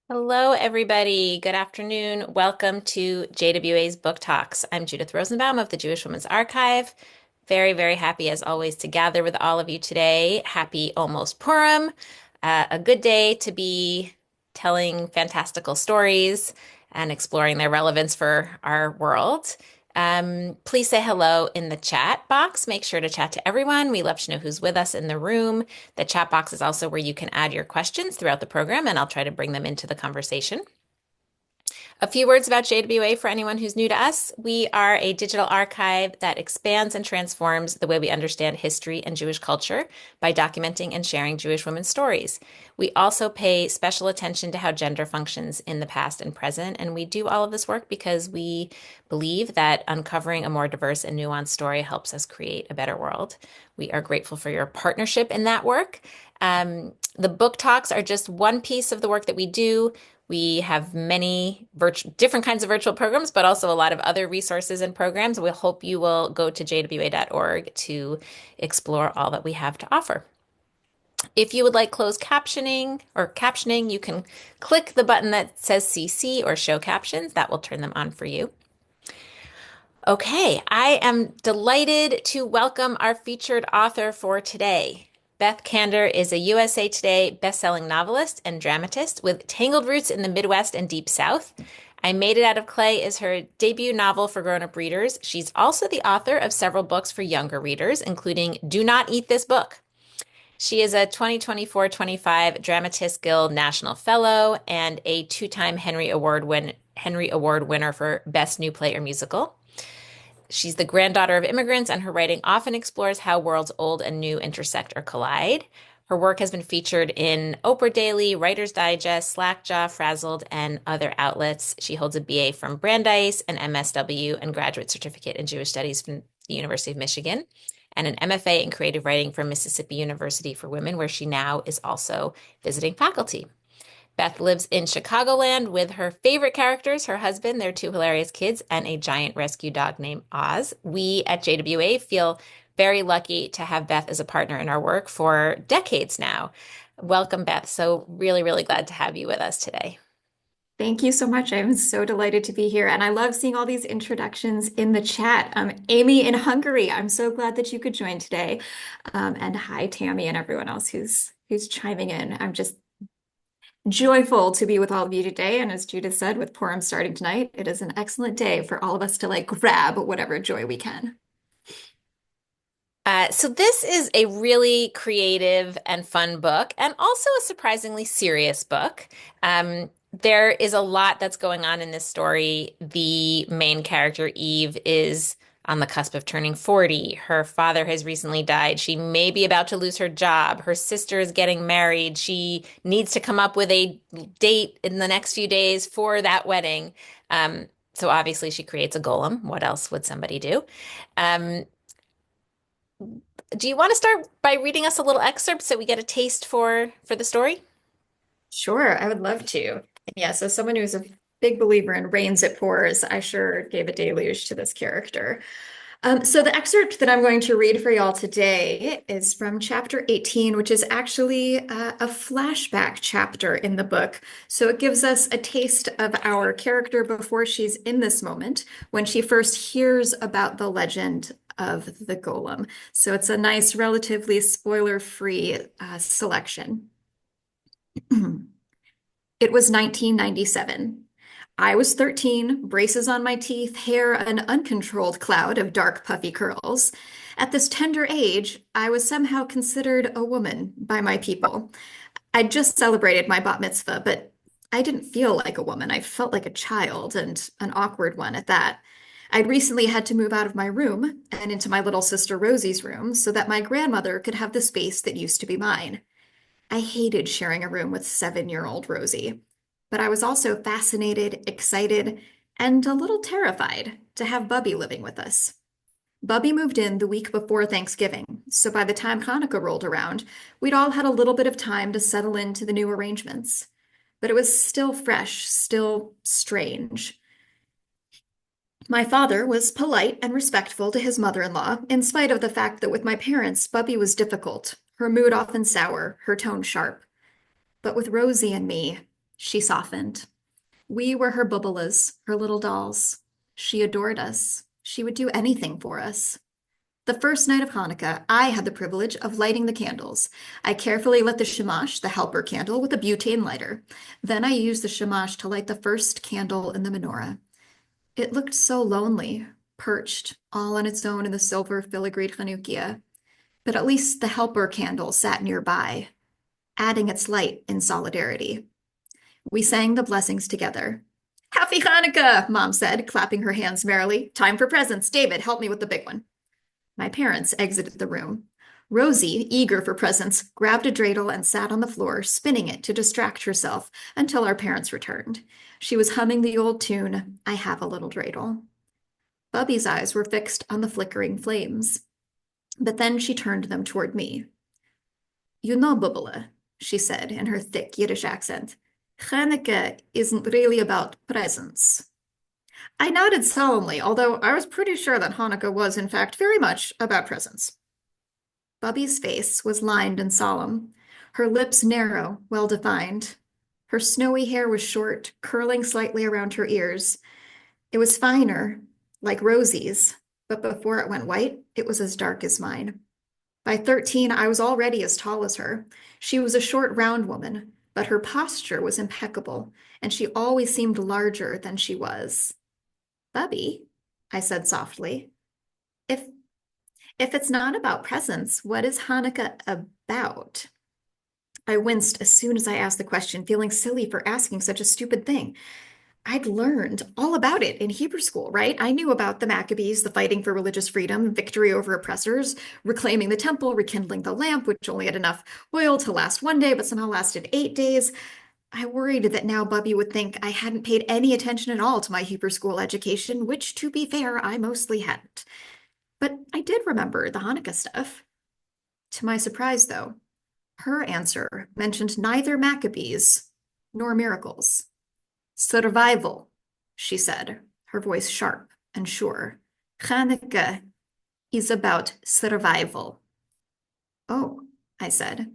Hello, everybody. Good afternoon. Welcome to JWA's Book Talks. I'm Judith Rosenbaum of the Jewish Women's Archive. Very, very happy, as always, to gather with all of you today. Happy almost Purim. A good day to be telling fantastical stories and exploring their relevance for our world. Please say hello in the chat box. Make sure to chat to everyone. We love to know who's with us in the room. The chat box is also where you can add your questions throughout the program, and I'll try to bring them into the conversation. A few words about JWA for anyone who's new to us. We are a digital archive that expands and transforms the way we understand history and Jewish culture by documenting and sharing Jewish women's stories. We also pay special attention to how gender functions in the past and present, and we do all of this work because we believe that uncovering a more diverse and nuanced story helps us create a better world. We are grateful for your partnership in that work. The book talks are just one piece of the work that we do. We have many different kinds of virtual programs, but also a lot of other resources and programs. We hope you will go to jwa.org to explore all that we have to offer. If you would like closed captioning, you can click the button that says CC or show captions. That will turn them on for you. Okay, I am delighted to welcome our featured author for today. Beth Kander is a USA Today bestselling novelist and dramatist with tangled roots in the Midwest and Deep South. I Made It Out of Clay is her debut novel for grown-up readers. She's also the author of several books for younger readers, including Do Not Eat This Book. She is a 2024-25 Dramatists Guild National Fellow and a two-time Henry Award winner for Best New Play or Musical. She's the granddaughter of immigrants, and her writing often explores how worlds old and new intersect or collide. Her work has been featured in Oprah Daily, Writer's Digest, Slackjaw, Frazzled, and other outlets. She holds a BA from Brandeis, an MSW, and graduate certificate in Jewish Studies from the University of Michigan, and an MFA in creative writing from Mississippi University for Women, where she now is also visiting faculty. Beth lives in Chicagoland with her favorite characters, her husband, their two hilarious kids, and a giant rescue dog named Oz. We at JWA feel very lucky to have Beth as a partner in our work for decades now. Welcome, Beth. So really, really glad to have you with us today. Thank you so much. I'm so delighted to be here. And I love seeing all these introductions in the chat. Amy in Hungary, I'm so glad that you could join today. And hi, Tammy and everyone else who's chiming in. I'm just joyful to be with all of you today. And as Judith said, with Purim starting tonight, it is an excellent day for all of us to like grab whatever joy we can. So this is a really creative and fun book, and also a surprisingly serious book. There is a lot that's going on in this story. The main character, Eve, is on the cusp of turning 40. Her father has recently died. She may be about to lose her job. Her sister is getting married. She needs to come up with a date in the next few days for that wedding. So obviously she creates a golem. What else would somebody do? Um, do you want to start by reading us a little excerpt so we get a taste for the story? Sure, I would love to. Yeah, so someone who's a big believer in rains it pours, I sure gave a deluge to this character. So the excerpt that I'm going to read for y'all today is from chapter 18, which is actually a flashback chapter in the book. So it gives us a taste of our character before she's in this moment, when she first hears about the legend of the golem. So it's a nice, relatively spoiler-free selection. It was 1997. I was 13, braces on my teeth, hair an uncontrolled cloud of dark, puffy curls. At this tender age, I was somehow considered a woman by my people. I'd just celebrated my bat mitzvah, but I didn't feel like a woman. I felt like a child, and an awkward one at that. I'd recently had to move out of my room and into my little sister Rosie's room so that my grandmother could have the space that used to be mine. I hated sharing a room with 7-year-old Rosie, but I was also fascinated, excited, and a little terrified to have Bubby living with us. Bubby moved in the week before Thanksgiving, so by the time Hanukkah rolled around, we'd all had a little bit of time to settle into the new arrangements. But it was still fresh, still strange. My father was polite and respectful to his mother-in-law, in spite of the fact that with my parents, Bubby was difficult, her mood often sour, her tone sharp. But with Rosie and me, She softened. We were her bubbalas, her little dolls. She adored us. She would do anything for us. The first night of Hanukkah, I had the privilege of lighting the candles. I carefully lit the shamash, the helper candle, with a butane lighter. Then I used the shamash to light the first candle in the menorah. It looked so lonely, perched all on its own in the silver filigreed Chanukia. But at least the helper candle sat nearby, adding its light in solidarity. We sang the blessings together. Happy Hanukkah, Mom said, clapping her hands merrily. Time for presents. David, help me with the big one. My parents exited the room. Rosie, eager for presents, grabbed a dreidel and sat on the floor, spinning it to distract herself until our parents returned. She was humming the old tune, I Have a Little Dreidel. Bubby's eyes were fixed on the flickering flames. But then she turned them toward me. You know, Bubble, she said in her thick Yiddish accent, Hanukkah isn't really about presents. I nodded solemnly, although I was pretty sure that Hanukkah was, in fact, very much about presents. Bubby's face was lined and solemn, her lips narrow, well-defined. Her snowy hair was short, curling slightly around her ears. It was finer, like Rosie's, but before it went white, it was as dark as mine. By 13, I was already as tall as her. She was a short, round woman, but her posture was impeccable, and she always seemed larger than she was. Bubby, I said softly, if it's not about presents, what is Hanukkah about? I winced as soon as I asked the question, feeling silly for asking such a stupid thing. I'd learned all about it in Hebrew school, right? I knew about the Maccabees, the fighting for religious freedom, victory over oppressors, reclaiming the temple, rekindling the lamp, which only had enough oil to last one day, but somehow lasted 8 days. I worried that now Bubby would think I hadn't paid any attention at all to my Hebrew school education, which, to be fair, I mostly hadn't. But I did remember the Hanukkah stuff. To my surprise, though, her answer mentioned neither Maccabees nor miracles. Survival, she said, her voice sharp and sure. Hanukkah is about survival. Oh, I said.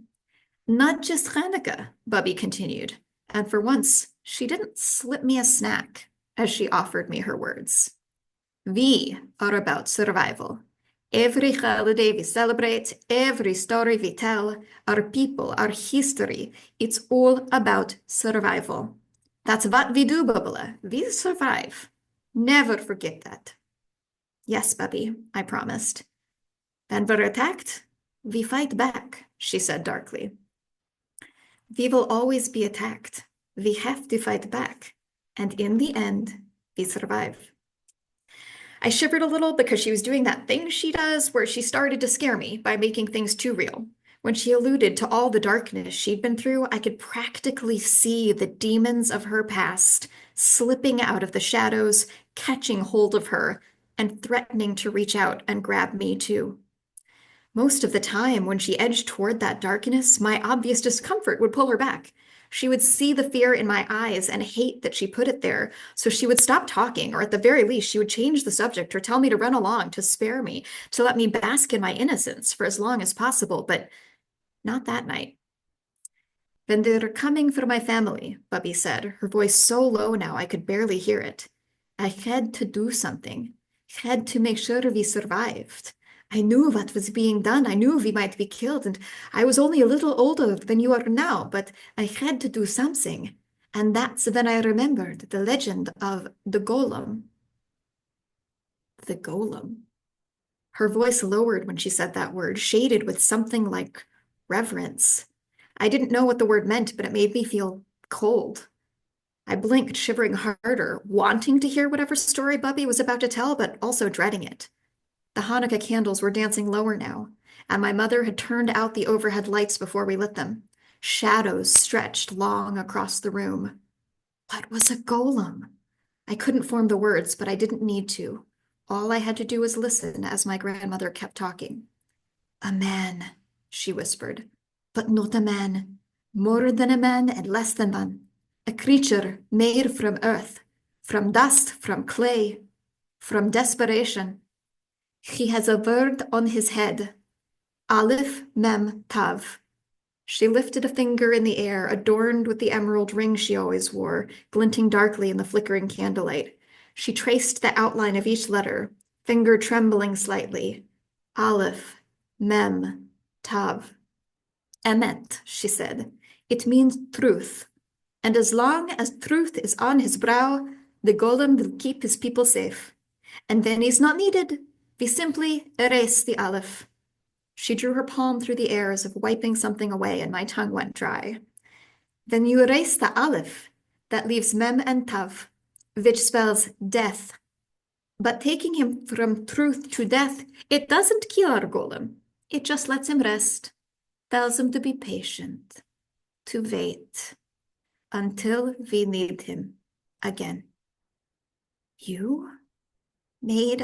Not just Hanukkah, Bubby continued, and for once she didn't slip me a snack as she offered me her words. We are about survival. Every holiday we celebrate, every story we tell, our people, our history, it's all about survival. That's what we do, Bubble. We survive. Never forget that. Yes, Bubby, I promised. When we're attacked, we fight back, she said darkly. We will always be attacked. We have to fight back. And in the end, we survive. I shivered a little because she was doing that thing she does where she started to scare me by making things too real. When she alluded to all the darkness she'd been through, I could practically see the demons of her past slipping out of the shadows, catching hold of her, and threatening to reach out and grab me too. Most of the time, when she edged toward that darkness, my obvious discomfort would pull her back. She would see the fear in my eyes and hate that she put it there, so she would stop talking, or at the very least, she would change the subject or tell me to run along, to spare me, to let me bask in my innocence for as long as possible, but not that night. When they're coming for my family, Bubby said, her voice so low now I could barely hear it. I had to do something, had to make sure we survived. I knew what was being done. I knew we might be killed, and I was only a little older than you are now, but I had to do something. And that's when I remembered the legend of the golem. The golem. Her voice lowered when she said that word, shaded with something like reverence. I didn't know what the word meant, but it made me feel cold. I blinked, shivering harder, wanting to hear whatever story Bubby was about to tell, but also dreading it. The Hanukkah candles were dancing lower now, and my mother had turned out the overhead lights before we lit them. Shadows stretched long across the room. What was a golem? I couldn't form the words, but I didn't need to. All I had to do was listen as my grandmother kept talking. A man, she whispered, but not a man. More than a man and less than one. A creature made from earth, from dust, from clay, from desperation. He has a word on his head, Aleph Mem Tav. She lifted a finger in the air, adorned with the emerald ring she always wore, glinting darkly in the flickering candlelight. She traced the outline of each letter, finger trembling slightly. Aleph, Mem, Tav. Emet, she said. It means truth. And as long as truth is on his brow, the golem will keep his people safe. And when he's not needed, we simply erase the Aleph. She drew her palm through the air as if wiping something away, and my tongue went dry. Then you erase the Aleph. That leaves Mem and Tav, which spells death. But taking him from truth to death, it doesn't kill our golem. It just lets him rest, tells him to be patient, to wait, until we need him again. You made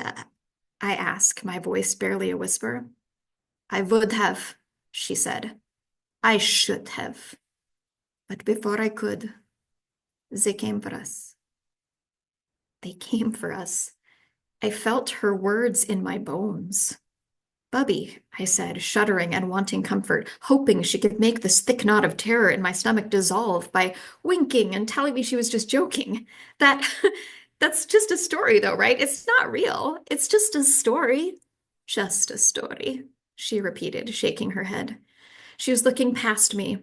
I ask, my voice barely a whisper. I would have, she said. I should have. But before I could, they came for us. They came for us. I felt her words in my bones. Bubby, I said, shuddering and wanting comfort, hoping she could make this thick knot of terror in my stomach dissolve by winking and telling me she was just joking. That's just a story, though, right? It's not real. It's just a story. Just a story, she repeated, shaking her head. She was looking past me,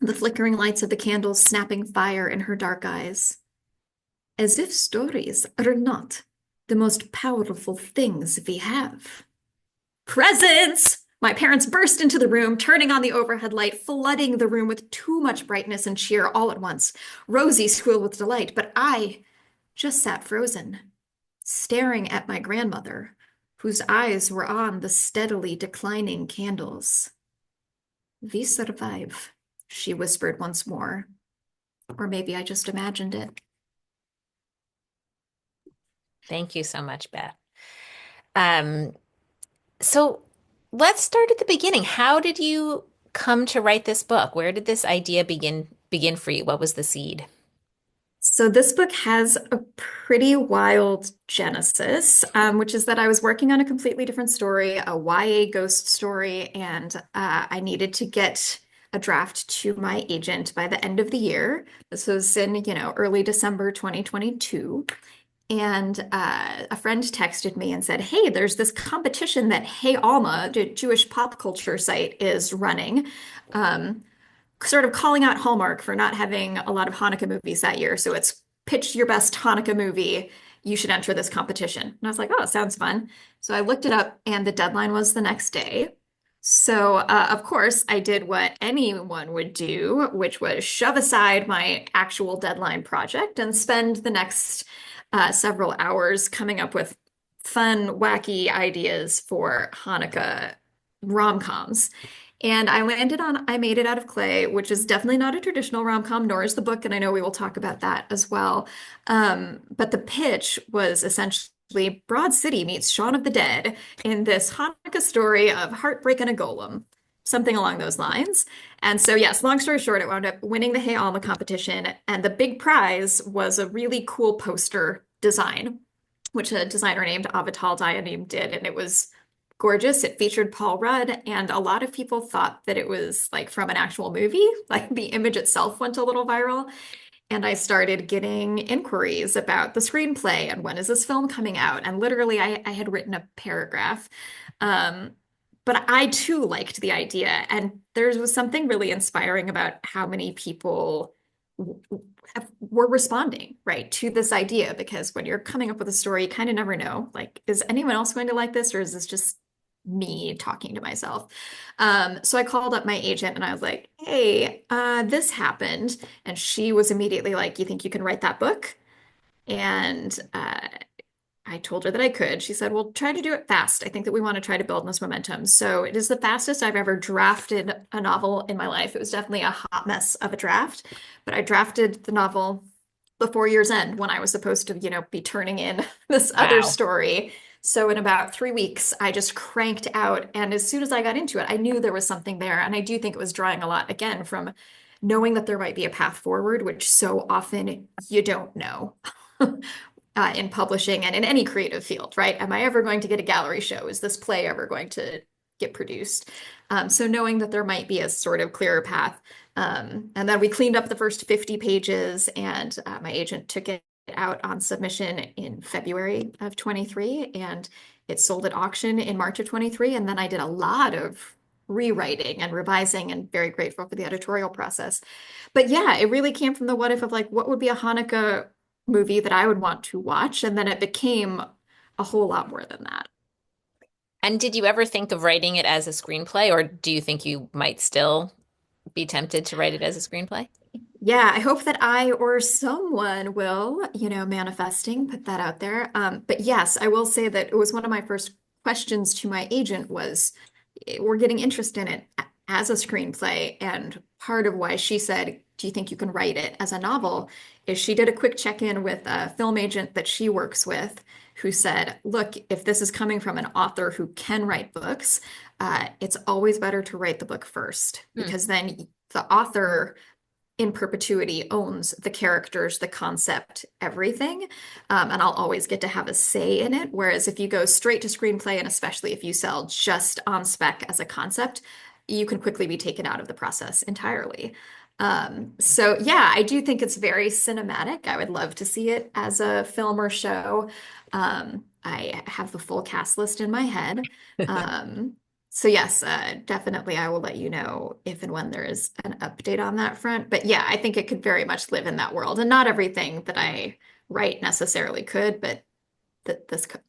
the flickering lights of the candles snapping fire in her dark eyes. As if stories are not the most powerful things we have. Presents! My parents burst into the room, turning on the overhead light, flooding the room with too much brightness and cheer all at once. Rosie squealed with delight, but I just sat frozen, staring at my grandmother, whose eyes were on the steadily declining candles. We survive, she whispered once more. Or maybe I just imagined it. Thank you so much, Beth. Um, so let's start at the beginning. How did you come to write this book? Where did this idea begin for you? What was the seed? So this book has a pretty wild genesis, which is that I was working on a completely different story, a YA ghost story, and I needed to get a draft to my agent by the end of the year. This was in, early December 2022. And a friend texted me and said, "Hey, there's this competition that Hey Alma, the Jewish pop culture site, is running. Um, Sort of calling out Hallmark for not having a lot of Hanukkah movies that year. So it's pitch your best Hanukkah movie. You should enter this competition." And I was like, "Oh, sounds fun." So I looked it up, and the deadline was the next day. So, of course, I did what anyone would do, which was shove aside my actual deadline project and spend the next several hours coming up with fun, wacky ideas for Hanukkah rom-coms. And I landed on I Made It Out of Clay, which is definitely not a traditional rom-com, nor is the book, and I know we will talk about that as well. But the pitch was essentially Broad City meets Shaun of the Dead in this Hanukkah story of heartbreak and a golem, something along those lines. And so, yes, long story short, it wound up winning the Hey Alma competition, and the big prize was a really cool poster design, which a designer named Avital Dayanim did, and it was gorgeous. It featured Paul Rudd, and a lot of people thought that it was like from an actual movie. Like the image itself went a little viral. And I started getting inquiries about the screenplay and when is this film coming out? And literally, I had written a paragraph. Um, but I too liked the idea. And there was something really inspiring about how many people were responding, right, to this idea. Because when you're coming up with a story, you kind of never know, like, is anyone else going to like this, or is this just me talking to myself? So I called up my agent and I was like, "Hey, this happened." And she was immediately like, "You think you can write that book?" And I told her that I could. She said, "Well, try to do it fast. I think that we want to try to build this momentum." So it is the fastest I've ever drafted a novel in my life. It was definitely a hot mess of a draft, but I drafted the novel before year's end when I was supposed to, be turning in this other Wow. story. So in about 3 weeks, I just cranked out. And as soon as I got into it, I knew there was something there. And I do think it was drawing a lot, again, from knowing that there might be a path forward, which so often you don't know. In publishing and in any creative field, right? Am I ever going to get a gallery show? Is this play ever going to get produced. So knowing that there might be a sort of clearer path. And then we cleaned up the first 50 pages, and my agent took it out on submission in February of 23, and it sold at auction in March of 23. And then I did a lot of rewriting and revising, and very grateful for the editorial process. But yeah, it really came from the what if of like, what would be a Hanukkah movie that I would want to watch? And then it became a whole lot more than that. And did you ever think of writing it as a screenplay, or do you think you might still be tempted to write it as a screenplay? Yeah, I hope that I or someone will, manifesting, put that out there. But yes, I will say that it was one of my first questions to my agent was, we're getting interest in it as a screenplay. And part of why she said, do you think you can write it as a novel? Is she did a quick check-in with a film agent that she works with who said, look, if this is coming from an author who can write books, it's always better to write the book first Hmm. because then the author in perpetuity owns the characters, the concept, everything. And I'll always get to have a say in it. Whereas if you go straight to screenplay, and especially if you sell just on spec as a concept, you can quickly be taken out of the process entirely. So yeah, I do think it's very cinematic. I would love to see it as a film or show. I have the full cast list in my head. Um, so yes, definitely I will let you know if and when there is an update on that front. But yeah, I think it could very much live in that world. And not everything that I write necessarily could, but th this could.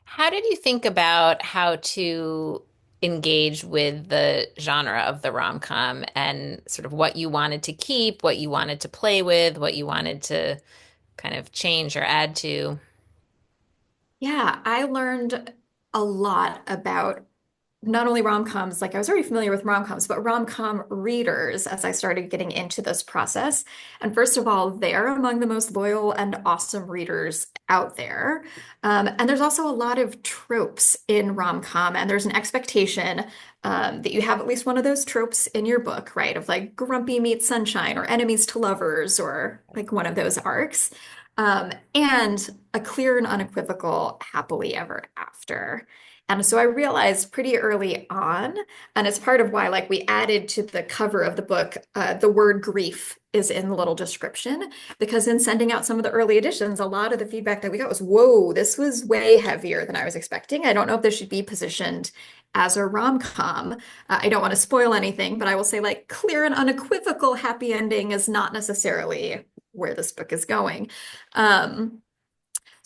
How did you think about how to engage with the genre of the rom-com and sort of what you wanted to keep, what you wanted to play with, what you wanted to kind of change or add to? Yeah, I learned a lot about not only rom-coms, like I was already familiar with rom-coms, but rom-com readers as I started getting into this process. And first of all, they're among the most loyal and awesome readers out there. And there's also a lot of tropes in rom-com, and there's an expectation that you have at least one of those tropes in your book, right? Of like grumpy meets sunshine or enemies to lovers or like one of those arcs. And a clear and unequivocal happily ever after. And so I realized pretty early on, and it's part of why, like, we added to the cover of the book, the word grief is in the little description, because in sending out some of the early editions, a lot of the feedback that we got was, whoa, this was way heavier than I was expecting. I don't know if this should be positioned as a rom-com. I don't want to spoil anything, but I will say, like, clear and unequivocal happy ending is not necessarily where this book is going. Um,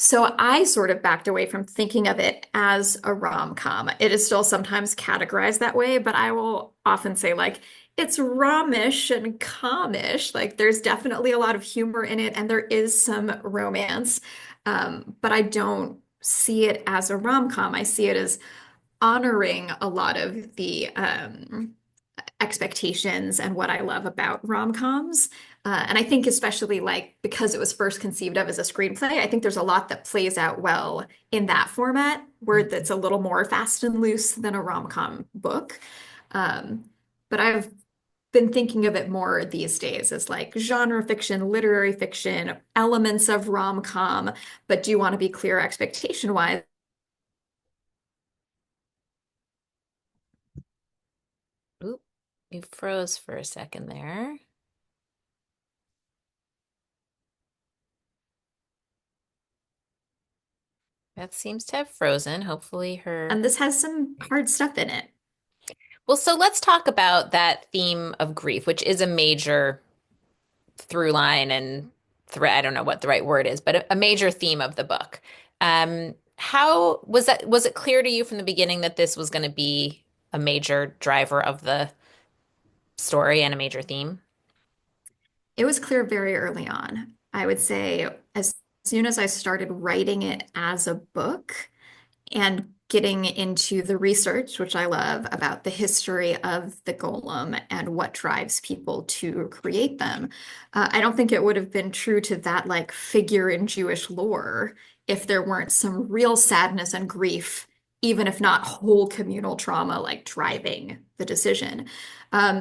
so I sort of backed away from thinking of it as a rom-com. It is still sometimes categorized that way, but I will often say like it's romish and comish. Like there's definitely a lot of humor in it and there is some romance. But I don't see it as a rom-com. I see it as honoring a lot of the expectations and what I love about rom-coms. And I think especially like because it was first conceived of as a screenplay, I think there's a lot that plays out well in that format where that's a little more fast and loose than a rom-com book. Um, but I've been thinking of it more these days as like genre fiction, literary fiction, elements of rom-com, but do you want to be clear expectation-wise? Oop, you froze for a second there. Beth seems to have frozen. Hopefully her. And this has some hard stuff in it. Well, so let's talk about that theme of grief, which is a major through line and thread. I don't know what the right word is, but a major theme of the book. How was that? Was it clear to you from the beginning that this was going to be a major driver of the story and a major theme? It was clear very early on. I would say as soon as I started writing it as a book and getting into the research, which I love, about the history of the golem and what drives people to create them, I don't think it would have been true to that like figure in Jewish lore if there weren't some real sadness and grief even if not whole communal trauma, like driving the decision.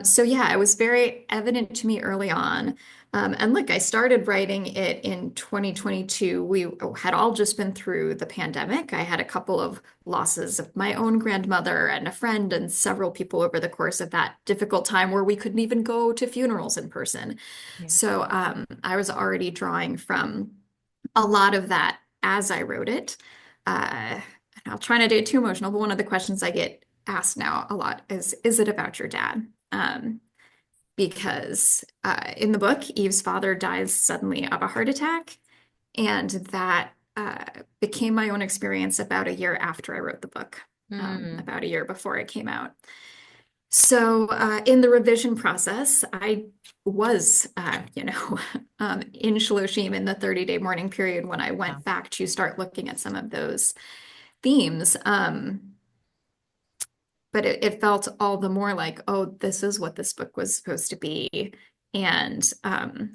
So yeah, it was very evident to me early on. And look, I started writing it in 2022. We had all just been through the pandemic. I had a couple of losses of my own grandmother and a friend and several people over the course of that difficult time where we couldn't even go to funerals in person. Yeah. So I was already drawing from a lot of that as I wrote it. Uh, I'll try not to get too emotional, but one of the questions I get asked now a lot is it about your dad? Because in the book, Eve's father dies suddenly of a heart attack, and that became my own experience about a year after I wrote the book, Mm, about a year before it came out. So in the revision process, I was, in Shloshim in the 30-day mourning period when I wow. went back to start looking at some of those themes. But it felt all the more like, oh, this is what this book was supposed to be. And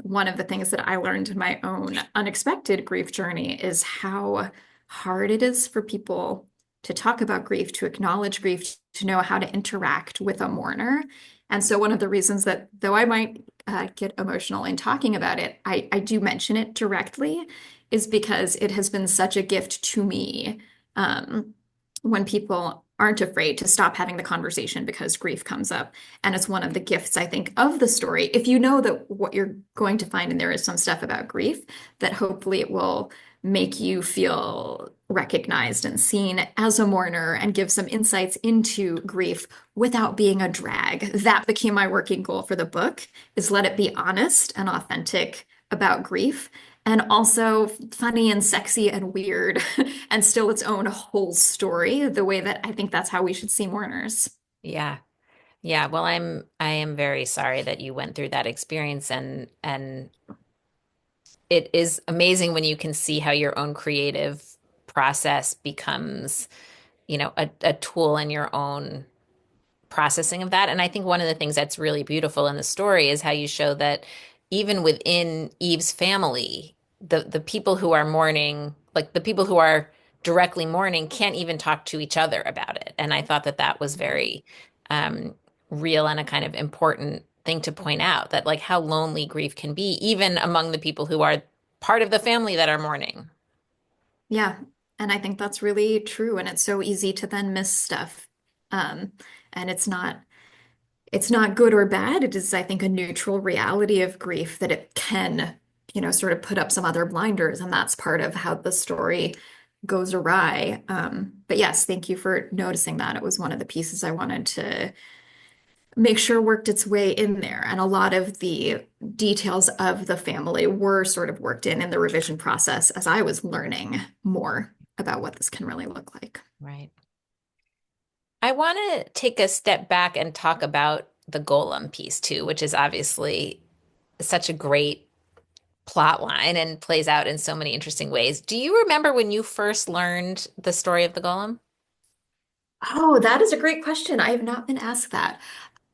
one of the things that I learned in my own unexpected grief journey is how hard it is for people to talk about grief, to acknowledge grief, to know how to interact with a mourner. And so, one of the reasons that, though I might get emotional in talking about it, I do mention it directly, is because it has been such a gift to me. When people aren't afraid to stop having the conversation because grief comes up. And it's one of the gifts, I think, of the story. If you know that what you're going to find in there is some stuff about grief, that hopefully it will make you feel recognized and seen as a mourner and give some insights into grief without being a drag. That became my working goal for the book, is let it be honest and authentic about grief and also funny and sexy and weird and still its own whole story, the way that I think that's how we should see mourners. Yeah. Yeah. Well, I am very sorry that you went through that experience, and it is amazing when you can see how your own creative process becomes, a tool in your own processing of that. And I think one of the things that's really beautiful in the story is how you show that even within Eve's family, the people who are mourning, like the people who are directly mourning, can't even talk to each other about it. And I thought that that was very um, real and a kind of important thing to point out, that like how lonely grief can be, even among the people who are part of the family that are mourning. Yeah. And I think that's really true. And it's so easy to then miss stuff. Um, and it's not good or bad. It is, I think, a neutral reality of grief that it can, sort of put up some other blinders. And that's part of how the story goes awry. But yes, thank you for noticing that. It was one of the pieces I wanted to make sure worked its way in there. And a lot of the details of the family were sort of worked in the revision process as I was learning more about what this can really look like. Right. I want to take a step back and talk about the golem piece too, which is obviously such a great plot line and plays out in so many interesting ways. Do you remember when you first learned the story of the golem? Oh, that is a great question. I have not been asked that.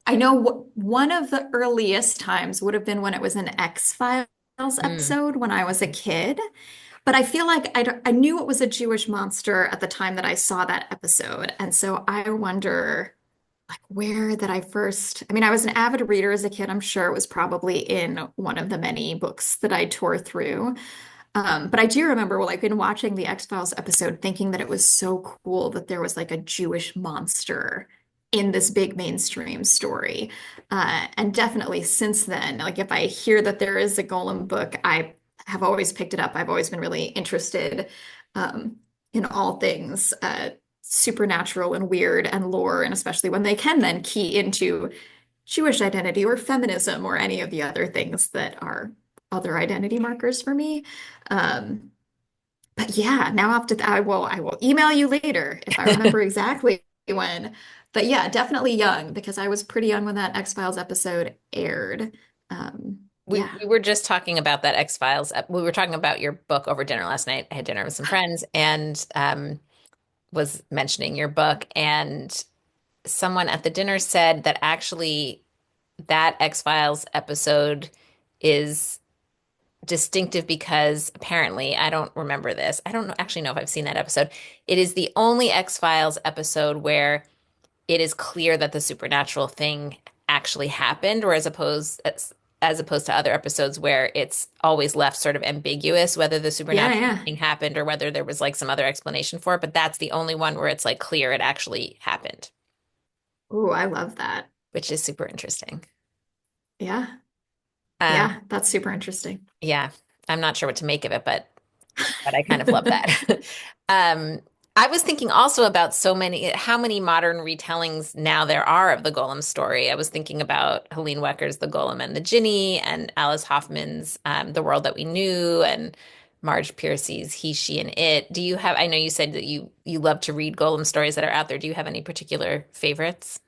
I know one of the earliest times would have been when it was an X-Files Mm, episode when I was a kid. But I feel like I knew it was a Jewish monster at the time that I saw that episode. And so I wonder, like, where that I first, I mean, I was an avid reader as a kid. I'm sure it was probably in one of the many books that I tore through. But I do remember, like, in watching the X-Files episode, thinking that it was so cool that there was like a Jewish monster in this big mainstream story. And definitely since then, like, if I hear that there is a Golem book, I have always picked it up. I've always been really interested um, in all things supernatural and weird and lore, and especially when they can then key into Jewish identity or feminism or any of the other things that are other identity markers for me. Um, but yeah, now after that, I will email you later if I remember exactly when. But yeah, definitely young because I was pretty young when that X-Files episode aired. Yeah. we were just talking about that X-Files. We were talking about your book over dinner last night. I had dinner with some friends and was mentioning your book. And someone at the dinner said that actually that X-Files episode is distinctive because apparently, I don't remember this. I don't actually know if I've seen that episode. It is the only X-Files episode where it is clear that the supernatural thing actually happened, or as opposed to other episodes where it's always left sort of ambiguous whether the Yeah, supernatural yeah. thing happened or whether there was like some other explanation for it. But that's the only one where it's like clear it actually happened, Ooh, I love that. which is super interesting. Yeah. Um, Yeah, that's super interesting. yeah, I'm not sure what to make of it, but I kind of love that. Um, I was thinking also about how many modern retellings now there are of the Golem story. I was thinking about Helene Wecker's The Golem and the Ginny and Alice Hoffman's The World That We Knew and Marge Piercy's He, She, and It. I know you said that you love to read Golem stories that are out there. Do you have any particular favorites?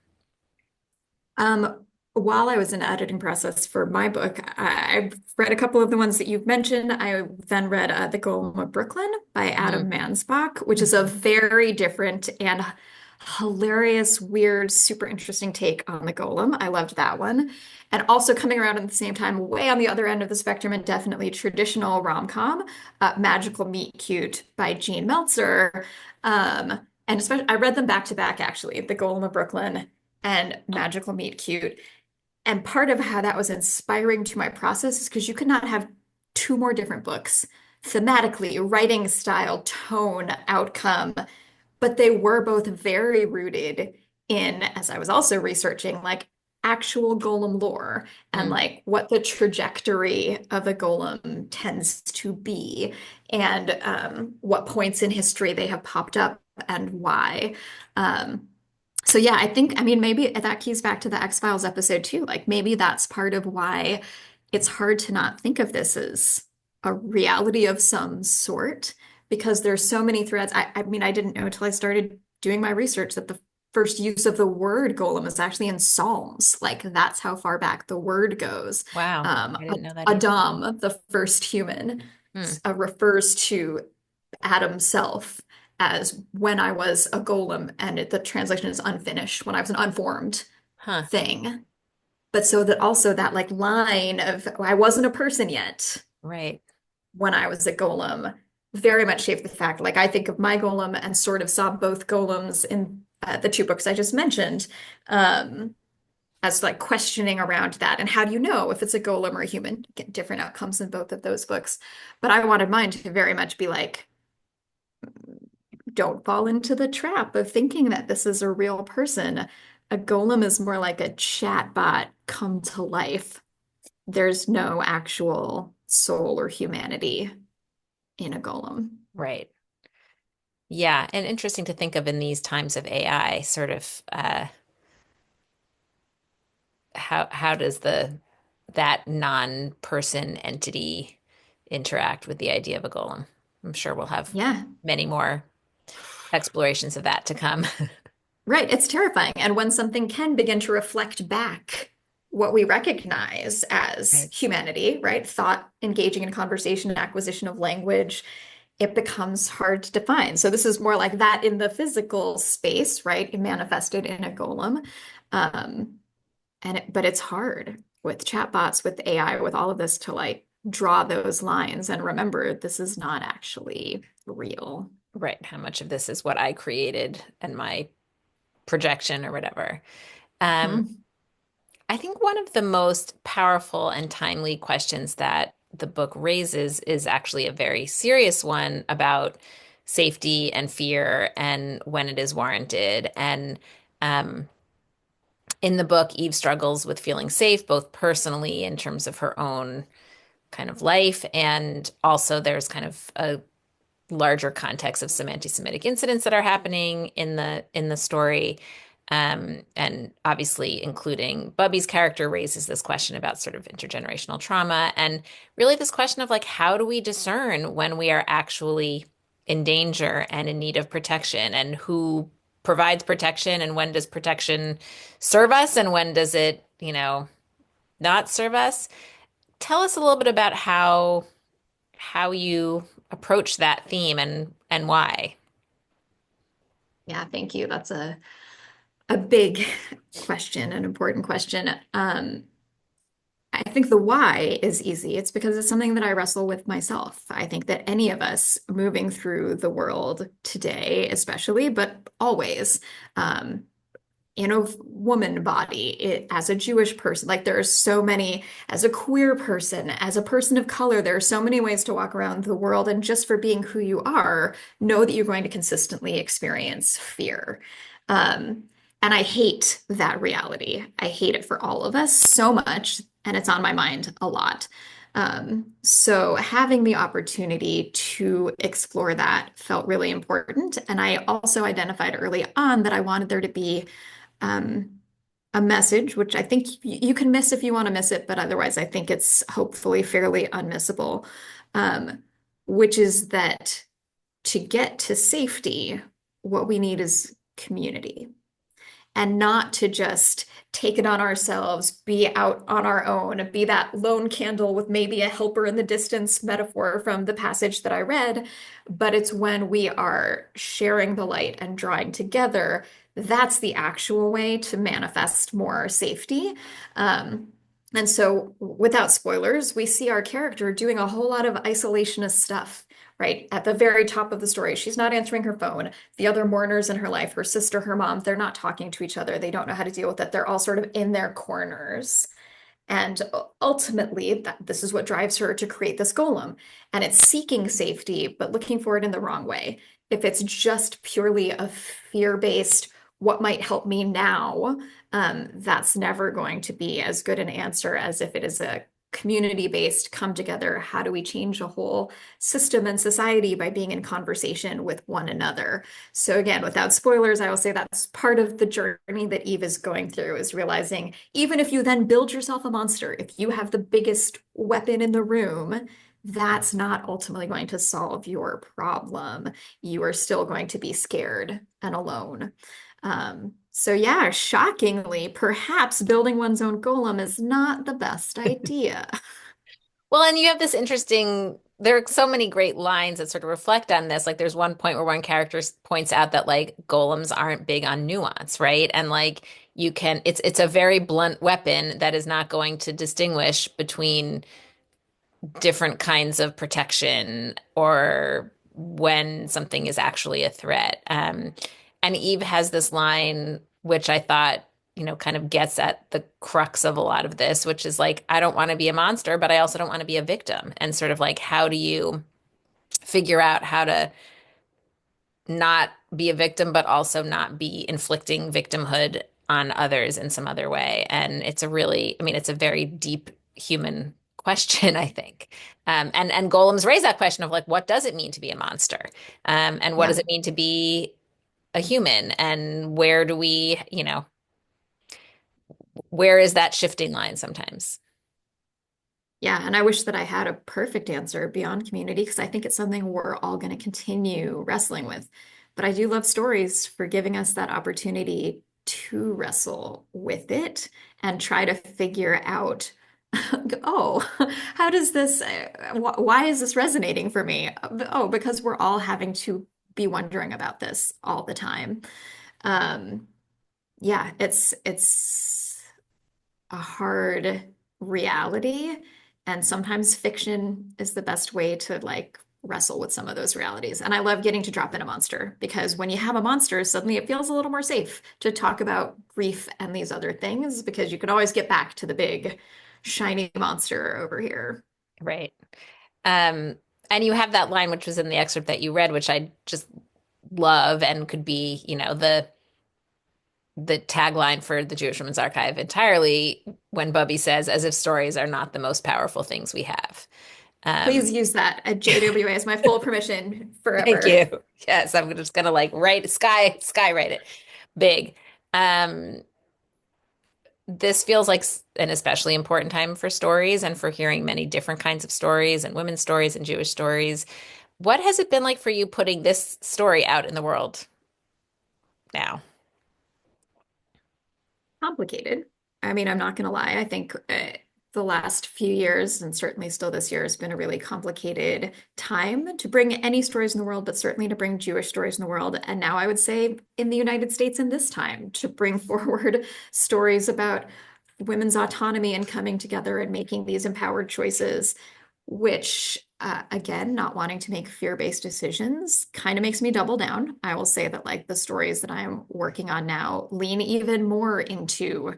While I was in the editing process for my book, I've read a couple of the ones that you've mentioned. I then read The Golem of Brooklyn by Adam Mm-hmm. Mansbach, which is a very different and hilarious, weird, super interesting take on the golem. I loved that one. And also coming around at the same time, way on the other end of the spectrum, and definitely traditional rom-com, Magical Meet Cute by Gene Meltzer. And especially, I read them back to back, actually, The Golem of Brooklyn and Magical Meet Cute. And part of how that was inspiring to my process is because you could not have two more different books thematically, writing style, tone, outcome, but they were both very rooted in, as I was also researching, like actual golem lore and Mm, like what the trajectory of a golem tends to be and what points in history they have popped up and why. So yeah, I think, I mean, maybe that keys back to the X-Files episode too. Like maybe that's part of why it's hard to not think of this as a reality of some sort because there's so many threads. I mean, I didn't know until I started doing my research that the first use of the word golem is actually in Psalms. Like that's how far back the word goes. wow. I didn't know that either. Adam, the first human, Hmm. refers to Adam's self as when I was a golem, and the translation is unfinished, when I was an unformed Huh. thing. But so that also that like line of I wasn't a person yet Right. when I was a golem very much shaped the fact. Like I think of my golem and sort of saw both golems in the two books I just mentioned um, as like questioning around that. And how do you know if it's a golem or a human? Get different outcomes in both of those books. But I wanted mine to very much be like, don't fall into the trap of thinking that this is a real person. A golem is more like a chat bot come to life. There's no actual soul or humanity in a golem. Right. Yeah, and interesting to think of in these times of AI, sort of how does the that non-person entity interact with the idea of a golem? I'm sure we'll have Yeah, many more explorations of that to come. right. It's terrifying. And when something can begin to reflect back what we recognize as Right. humanity, right? Thought, engaging in conversation, acquisition of language, it becomes hard to define. So this is more like that in the physical space, right? Manifested in a golem. Um, but it's hard with chatbots, with AI, with all of this to like draw those lines and remember this is not actually real. Right. How much of this is what I created and my projection or whatever. Um, Mhm. I think one of the most powerful and timely questions that the book raises is actually a very serious one about safety and fear and when it is warranted. And um, in the book, Eve struggles with feeling safe, both personally in terms of her own kind of life, and also there's kind of a larger context of some anti-Semitic incidents that are happening in the story. And obviously, including Bubby's character raises this question about sort of intergenerational trauma and really this question of like, how do we discern when we are actually in danger and in need of protection and who provides protection and when does protection serve us and when does it, not serve us? Tell us a little bit about how you approach that theme and why. Yeah, thank you. That's a big question, an important question. I think the why is easy. It's because it's something that I wrestle with myself. I think that any of us moving through the world today, especially, but always, um, in a woman body, as a Jewish person, like there are so many, as a queer person, as a person of color, there are so many ways to walk around the world. And just for being who you are, know that you're going to consistently experience fear. Um, and I hate that reality. I hate it for all of us so much, and it's on my mind a lot. So having the opportunity to explore that felt really important. And I also identified early on that I wanted there to be um, a message, which I think you can miss if you want to miss it, but otherwise, I think it's hopefully fairly unmissable, um, which is that to get to safety, what we need is community and not to just take it on ourselves, be out on our own, be that lone candle with maybe a helper in the distance metaphor from the passage that I read. But it's when we are sharing the light and drawing together, that's the actual way to manifest more safety. Um, and so, without spoilers, we see our character doing a whole lot of isolationist stuff. Right at the very top of the story, she's not answering her phone. The other mourners in her life, her sister, her mom, they're not talking to each other. They don't know how to deal with it. They're all sort of in their corners. And ultimately, this is what drives her to create this golem. And it's seeking safety, but looking for it in the wrong way. If it's just purely a fear-based, what might help me now, that's never going to be as good an answer as if it is a community-based come together. How do we change a whole system and society by being in conversation with one another? So again, without spoilers, I will say that's part of the journey that Eve is going through, is realizing even if you then build yourself a monster, if you have the biggest weapon in the room, that's not ultimately going to solve your problem. You are still going to be scared and alone. So yeah, shockingly, perhaps building one's own golem is not the best idea. Well, and you have this interesting, there are so many great lines that sort of reflect on this. Like there's one point where one character points out that like golems aren't big on nuance, right? And like you can, it's a very blunt weapon that is not going to distinguish between different kinds of protection or when something is actually a threat. And Eve has this line, which I thought, kind of gets at the crux of a lot of this, which is like, I don't want to be a monster, but I also don't want to be a victim. And sort of like, how do you figure out how to not be a victim, but also not be inflicting victimhood on others in some other way? And it's a really, I mean, it's a very deep human question, I think. And golems raise that question of like, what does it mean to be a monster? And what does Yeah. it mean to be a human? And where do we, where is that shifting line sometimes? Yeah, and I wish that I had a perfect answer beyond community because I think it's something we're all going to continue wrestling with. But I do love stories for giving us that opportunity to wrestle with it and try to figure out, oh, how does this, why is this resonating for me? Oh, because we're all having to be wondering about this all the time. Um, yeah, it's a hard reality. And sometimes fiction is the best way to like wrestle with some of those realities. And I love getting to drop in a monster because when you have a monster, suddenly it feels a little more safe to talk about grief and these other things because you can always get back to the big shiny monster over here. Right. Um, and you have that line, which was in the excerpt that you read, which I just love and could be, the tagline for the Jewish Women's Archive entirely when Bubby says, as if stories are not the most powerful things we have. Please Um, use that at JWA as my full permission thank forever. you. Yes, I'm just gonna like write skywrite it big. Um, this feels like an especially important time for stories and for hearing many different kinds of stories and women's stories and Jewish stories. What has it been like for you putting this story out in the world now? Complicated. I mean, I'm not going to lie. I think the last few years, and certainly still this year, has been a really complicated time to bring any stories in the world, but certainly to bring Jewish stories in the world. And now I would say in the United States in this time to bring forward stories about women's autonomy and coming together and making these empowered choices, which, again, not wanting to make fear-based decisions kind of makes me double down. I will say that like the stories that I'm working on now lean even more into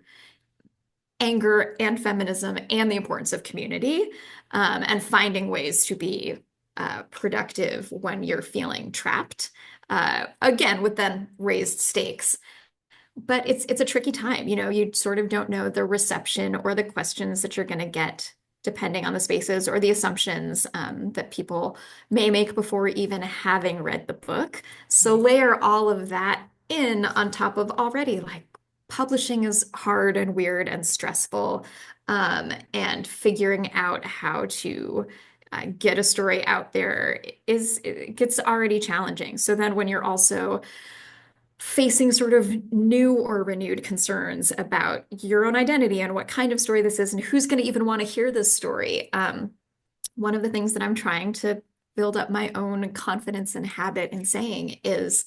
anger and feminism and the importance of community, and finding ways to be productive when you're feeling trapped. Again, with then raised stakes. But it's a tricky time. You know, you sort of don't know the reception or the questions that you're going to get depending on the spaces or the assumptions that people may make before even having read the book. So layer all of that in on top of already like publishing is hard and weird and stressful, and figuring out how to get a story out there it gets already challenging. So then when you're also facing sort of new or renewed concerns about your own identity and what kind of story this is and who's going to even want to hear this story. One of the things that I'm trying to build up my own confidence and habit in saying is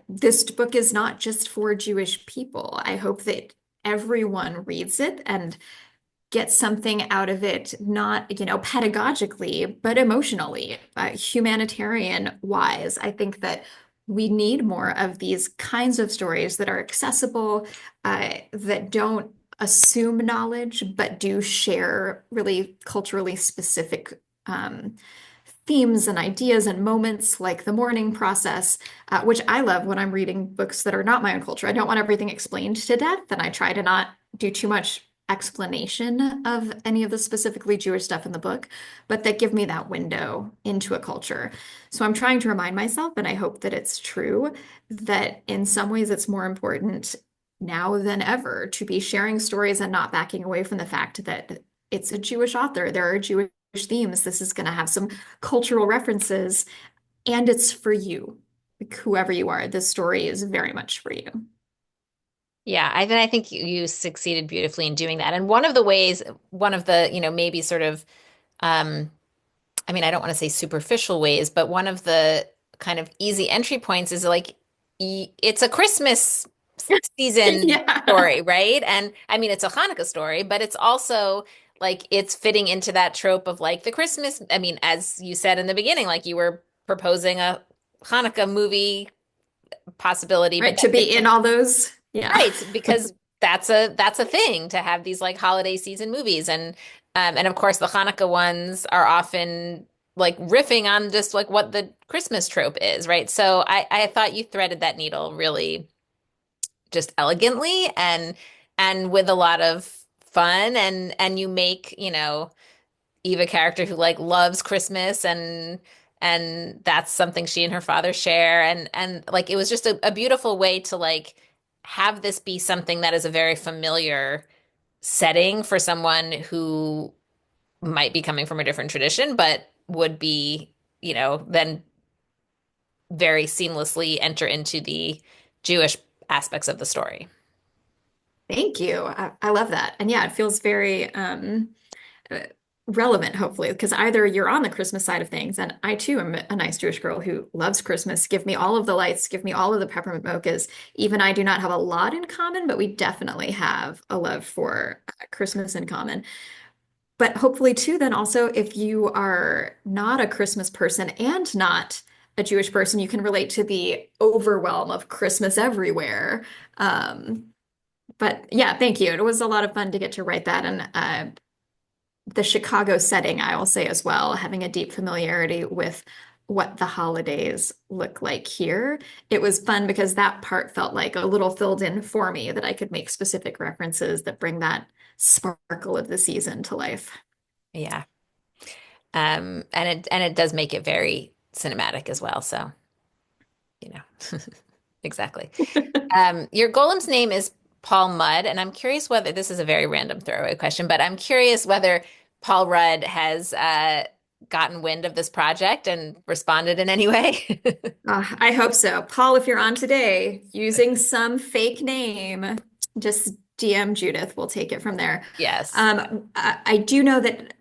this book is not just for Jewish people. I hope that everyone reads it and get something out of it, not, pedagogically, but emotionally, humanitarian wise. I think that we need more of these kinds of stories that are accessible, that don't assume knowledge, but do share really culturally specific themes and ideas and moments like the mourning process, which I love when I'm reading books that are not my own culture. I don't want everything explained to death, and I try to not do too much explanation of any of the specifically Jewish stuff in the book, but that give me that window into a culture. So I'm trying to remind myself, and I hope that it's true, that in some ways it's more important now than ever to be sharing stories and not backing away from the fact that it's a Jewish author. There are Jewish themes. This is going to have some cultural references, and it's for you. Like, whoever you are, this story is very much for you. Yeah, I think you succeeded beautifully in doing that. And one of the ways, one of the, maybe sort of, um, I mean, I don't want to say superficial ways, but one of the kind of easy entry points is like, it's a Christmas season Yeah. story, right? And I mean, it's a Hanukkah story, but it's also like it's fitting into that trope of like the Christmas. I mean, as you said in the beginning, like you were proposing a Hanukkah movie possibility, but Right. that To fits be in in. all those. Yeah. Right, because that's a thing to have these like holiday season movies, and of course the Hanukkah ones are often like riffing on just like what the Christmas trope is, right? So I thought you threaded that needle really just elegantly and with a lot of fun, and you make, Eva character who like loves Christmas, and that's something she and her father share, and like it was just a beautiful way to like have this be something that is a very familiar setting for someone who might be coming from a different tradition, but would be, then very seamlessly enter into the Jewish aspects of the story. Thank you. I love that. And yeah, it feels very uh, relevant, hopefully, because either you're on the Christmas side of things, and I too am a nice Jewish girl who loves Christmas. Give me all of the lights, give me all of the peppermint mochas. Even I do not have a lot in common, but we definitely have a love for Christmas in common. But hopefully, too, then also, if you are not a Christmas person and not a Jewish person, you can relate to the overwhelm of Christmas everywhere. But yeah, thank you. It was a lot of fun to get to write that. And the Chicago setting, I will say as well, having a deep familiarity with what the holidays look like here. It was fun because that part felt like a little filled in for me that I could make specific references that bring that sparkle of the season to life. Yeah. And it does make it very cinematic as well. So, you know, exactly. Your golem's name is Paul Mudd, and I'm curious whether this is a very random throwaway question, but I'm curious whether Paul Rudd has gotten wind of this project and responded in any way. I hope so. Paul, if you're on today, using some fake name, just DM Judith. We'll take it from there. Yes. I do know that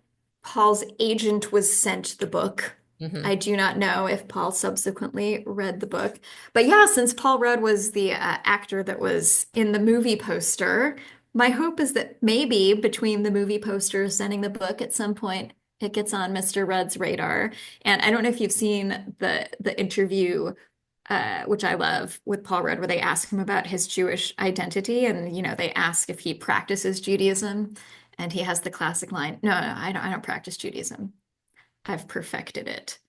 Paul's agent was sent the book. Hmm. I do not know if Paul subsequently read the book. But yeah, since Paul Rudd was the actor that was in the movie poster, My hope is that maybe between the movie posters and the book at some point, it gets on Mr. Rudd's radar. And I don't know if you've seen the interview, which I love, with Paul Rudd, where they ask him about his Jewish identity, and they ask if he practices Judaism, and he has the classic line, "No, no, I don't practice Judaism. I've perfected it."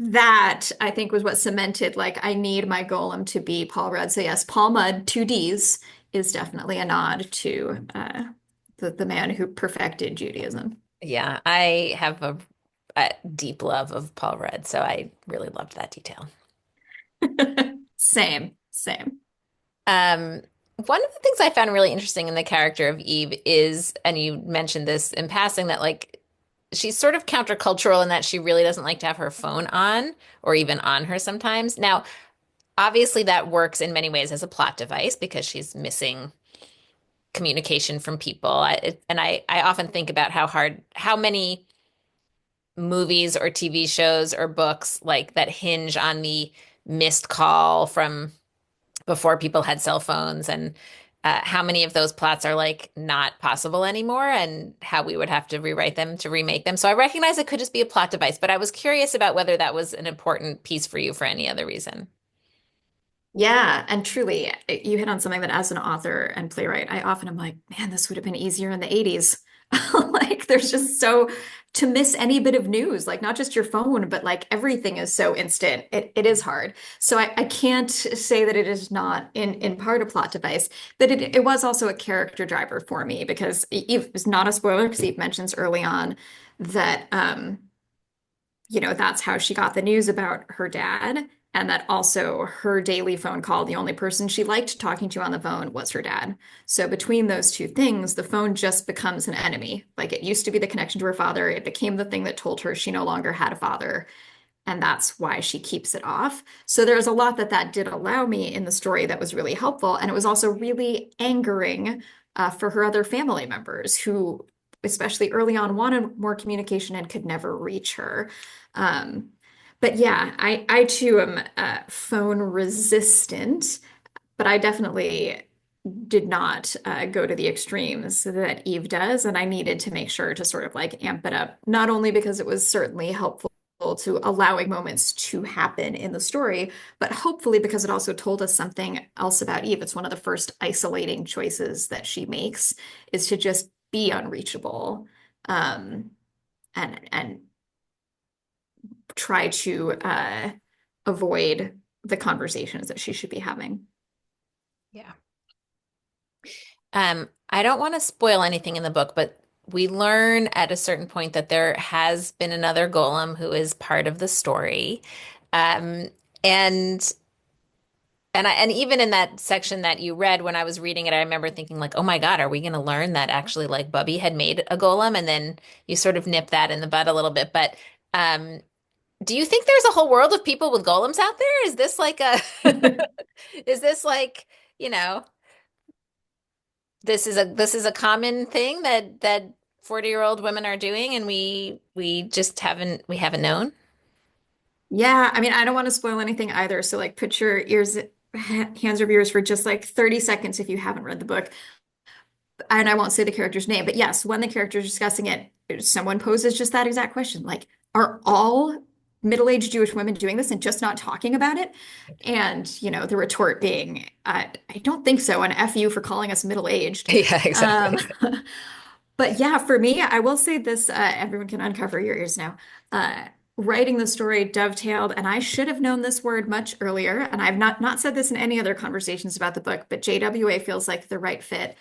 That I think was what cemented, like, I need my golem to be Paul Rudd. So yes, Paul Mudd, two D's, is definitely a nod to the man who perfected Judaism. Yeah, I have a deep love of Paul Rudd, so I really loved that detail. Same, same. Um, One of the things I found really interesting in the character of Eve is, and you mentioned this in passing, that like she's sort of countercultural in that she really doesn't like to have her phone on or even on her sometimes. Now, obviously that works in many ways as a plot device because she's missing communication from people. I often think about how many movies or TV shows or books like that hinge on the missed call from before people had cell phones, and how many of those plots are like not possible anymore, and how we would have to rewrite them to remake them. So I recognize it could just be a plot device, but I was curious about whether that was an important piece for you for any other reason. Yeah, and truly, you hit on something that as an author and playwright, I often am like, man, this would have been easier in the 80s. Like, there's just so to miss any bit of news, like not just your phone, but like everything is so instant. It is hard. So I can't say that it is not in part a plot device, but it was also a character driver for me because Eve is not a spoiler because Eve mentions early on that that's how she got the news about her dad. And that also her daily phone call, the only person she liked talking to on the phone was her dad. So between those two things, the phone just becomes an enemy. Like it used to be the connection to her father. It became the thing that told her she no longer had a father. And that's why she keeps it off. So there's a lot that did allow me in the story that was really helpful. And it was also really angering for her other family members who, especially early on, wanted more communication and could never reach her. Um, but yeah, I too am phone resistant, but I definitely did not go to the extremes that Eve does. And I needed to make sure to sort of like amp it up, not only because it was certainly helpful to allowing moments to happen in the story, but hopefully because it also told us something else about Eve. It's one of the first isolating choices that she makes is to just be unreachable, um, and try to avoid the conversations that she should be having. Yeah. I don't want to spoil anything in the book, but we learn at a certain point that there has been another golem who is part of the story. Um, and and even in that section that you read when I was reading it, I remember thinking like, oh my God, are we going to learn that actually like Bubby had made a golem? And then you sort of nip that in the bud a little bit. But um, do you think there's a whole world of people with golems out there? Is this like a is this like, you know, this is a common thing that 40-year-old women are doing and we just haven't known? Yeah, I mean, I don't want to spoil anything either. So, like, put your hands over yours for just like 30 seconds if you haven't read the book. And I won't say the character's name, but yes, when the character's discussing it, someone poses just that exact question, like, are all middle-aged Jewish women doing this and just not talking about it? And, the retort being, I don't think so, and F you for calling us middle-aged. Yeah, Um, exactly. but yeah, for me, I will say this, everyone can uncover your ears now. Uh, Writing the story dovetailed, and I should have known this word much earlier, and I've not said this in any other conversations about the book, but JWA feels like the right fit.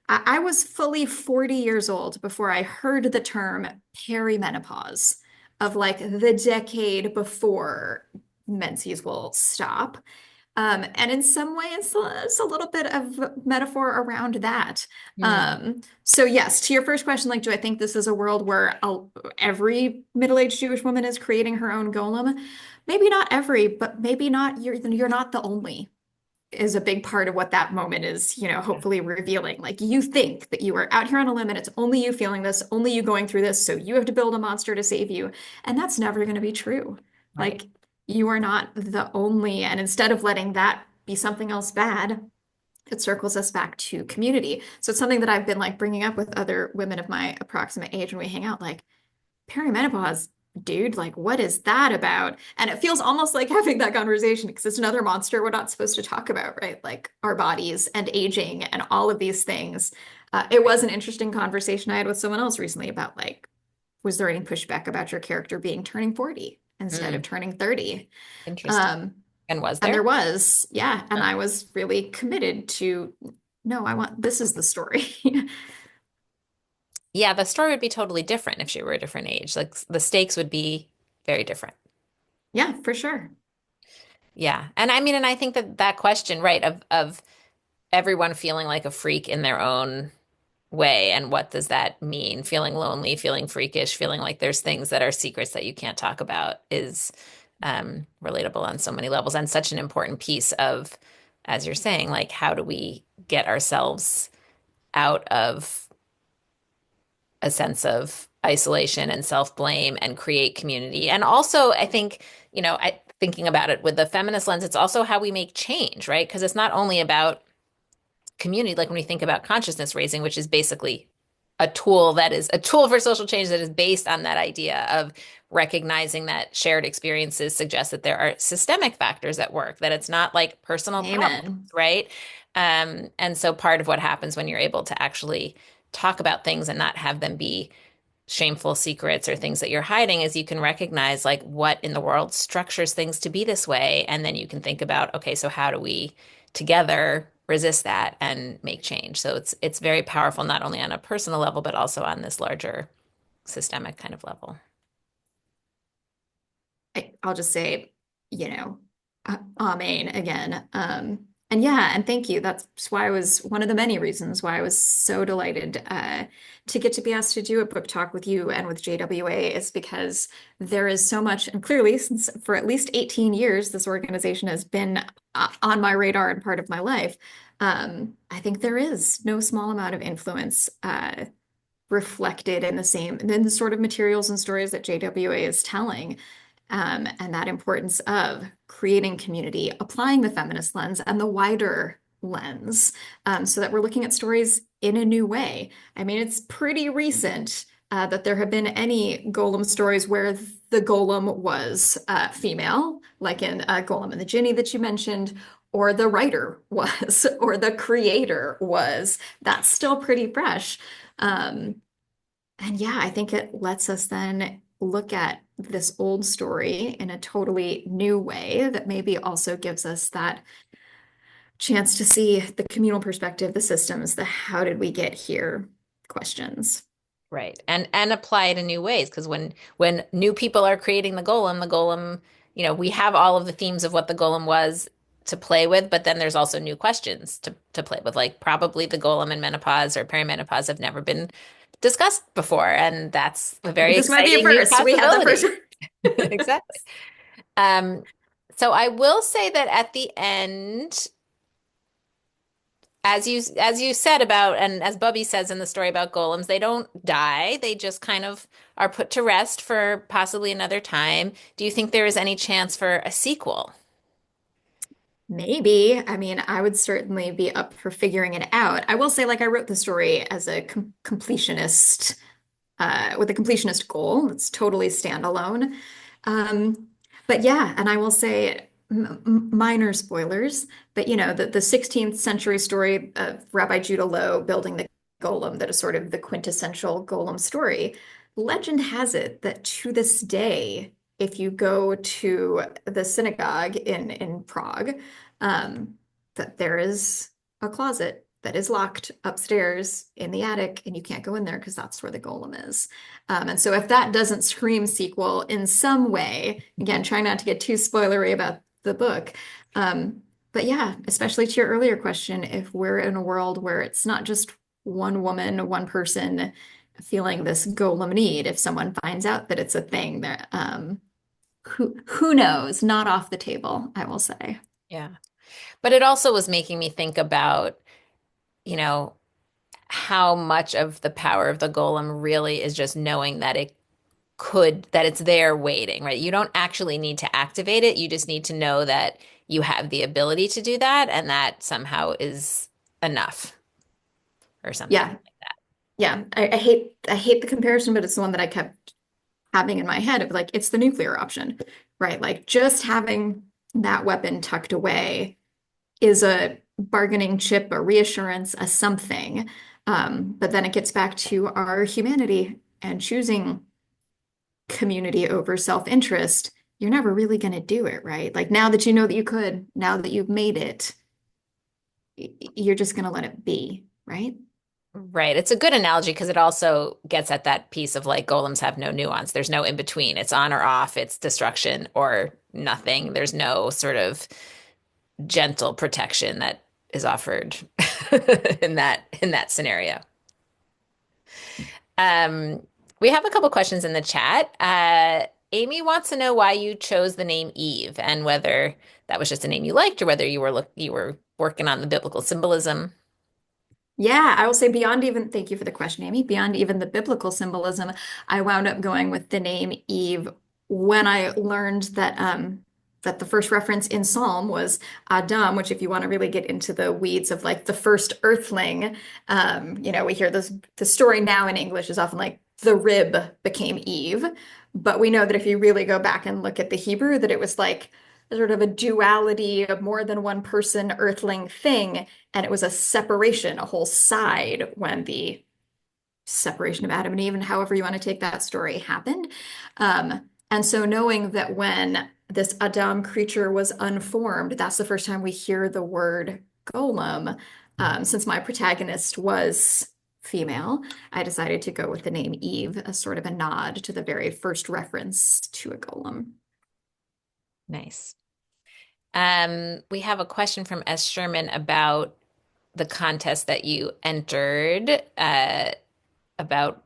I was fully 40 years old before I heard the term perimenopause, of like the decade before menses will stop. And in some way, it's a little bit of metaphor around that. Hmm. So yes, to your first question, like, do I think this is a world where every middle-aged Jewish woman is creating her own golem? Maybe not every, but maybe not. You're not the only is a big part of what that moment is, Yeah. hopefully revealing. Like you think that you are out here on a limb and it's only you feeling this, only you going through this, so you have to build a monster to save you. And that's never going to be true. Right. Like you are not the only, and instead of letting that be something else bad, it circles us back to community. So it's something that I've been like bringing up with other women of my approximate age when we hang out, like perimenopause, dude, like what is that about? And it feels almost like having that conversation because it's another monster we're not supposed to talk about, right? Like our bodies and aging and all of these things. It was an interesting conversation I had with someone else recently about like, was there any pushback about your character being turning 40 instead of Mm, turning 30? interesting. Um, And was and there? there was, yeah, and Huh. I was really committed to, no, I want, this is the story. Yeah, the story would be totally different if she were a different age. Like the stakes would be very different. Yeah, for sure. Yeah. And I mean, and I think that that question, right, of everyone feeling like a freak in their own way, and what does that mean? Feeling lonely, feeling freakish, feeling like there's things that are secrets that you can't talk about is relatable on so many levels and such an important piece of, as you're saying, like how do we get ourselves out of a sense of isolation and self-blame and create community. And also, I think, thinking about it with the feminist lens, it's also how we make change, right? Because it's not only about community, like when we think about consciousness raising, which is basically a tool that is a tool for social change that is based on that idea of recognizing that shared experiences suggest that there are systemic factors at work, that it's not like personal problems, Amen. right? And so part of what happens when you're able to actually talk about things and not have them be shameful secrets or things that you're hiding is you can recognize like what in the world structures things to be this way. And then you can think about, okay, so how do we together resist that and make change? So it's very powerful, not only on a personal level, but also on this larger systemic kind of level. I'll just say, you know, amen again. And yeah, and thank you. That's why I was one of the many reasons why I was so delighted to get to be asked to do a book talk with you and with JWA is because there is so much, and clearly, since for at least 18 years, this organization has been on my radar and part of my life. I think there is no small amount of influence reflected in the sort of materials and stories that JWA is telling. And that importance of creating community, applying the feminist lens and the wider lens, so that we're looking at stories in a new way. I mean, it's pretty recent that there have been any golem stories where the golem was female, like in Golem and the Ginny that you mentioned, or the writer was, or the creator was. That's still pretty fresh. Um, and yeah, I think it lets us then look at this old story in a totally new way that maybe also gives us that chance to see the communal perspective, the systems, the how did we get here questions. Right. And apply it in new ways. Because when new people are creating the golem, we have all of the themes of what the golem was to play with, but then there's also new questions to play with. Like probably the golem in menopause or perimenopause have never been discussed before. And that's a very This might be a exciting new first. We had the first. possibility. Exactly. Um, so I will say that at the end, as you said about, and as Bubby says in the story about golems, they don't die. They just kind of are put to rest for possibly another time. Do you think there is any chance for a sequel? Maybe. I mean, I would certainly be up for figuring it out. I will say, like, I wrote the story as a completionist, with a completionist goal. It's totally standalone. Um, but yeah, and I will say minor spoilers, but the 16th century story of Rabbi Judah Loew building the golem that is sort of the quintessential golem story. Legend has it that to this day, if you go to the synagogue in Prague, um, that there is a closet that is locked upstairs in the attic, and you can't go in there because that's where the golem is. And so, if that doesn't scream sequel in some way, again, trying not to get too spoilery about the book, but yeah, especially to your earlier question, if we're in a world where it's not just one woman, one person feeling this golem need, if someone finds out that it's a thing, that who knows? Not off the table, I will say. Yeah. But it also was making me think about, you know, how much of the power of the golem really is just knowing that that it's there waiting, right? You don't actually need to activate it. You just need to know that you have the ability to do that. And that somehow is enough or something Yeah. like that. Yeah. I hate the comparison, but it's the one that I kept having in my head of like it's the nuclear option, right? Like just having that weapon tucked away is a bargaining chip, a reassurance, a something. But then it gets back to our humanity and choosing community over self-interest. You're never really going to do it, right? Like now that you know that you could, now that you've made it, you're just going to let it be, right? Right. It's a good analogy because it also gets at that piece of like golems have no nuance. There's no in between. It's on or off. It's destruction or nothing. There's no sort of gentle protection that is offered in that scenario. Um, we have a couple questions in the chat. Amy wants to know why you chose the name Eve and whether that was just a name you liked or whether you were working on the biblical symbolism. Yeah, I will say beyond even, thank you for the question, Amy. Beyond even the biblical symbolism, I wound up going with the name Eve when I learned that the first reference in Psalm was Adam, which if you want to really get into the weeds of like the first earthling, we hear the story now in English is often like the rib became Eve. But we know that if you really go back and look at the Hebrew, that it was like sort of a duality of more than one person earthling thing. And it was a separation, a whole side when the separation of Adam and Eve, and however you want to take that story, happened. And so knowing that when this Adam creature was unformed, that's the first time we hear the word golem. Since my protagonist was female, I decided to go with the name Eve as sort of a nod to the very first reference to a golem. Nice. We have a question from S. Sherman about the contest that you entered, about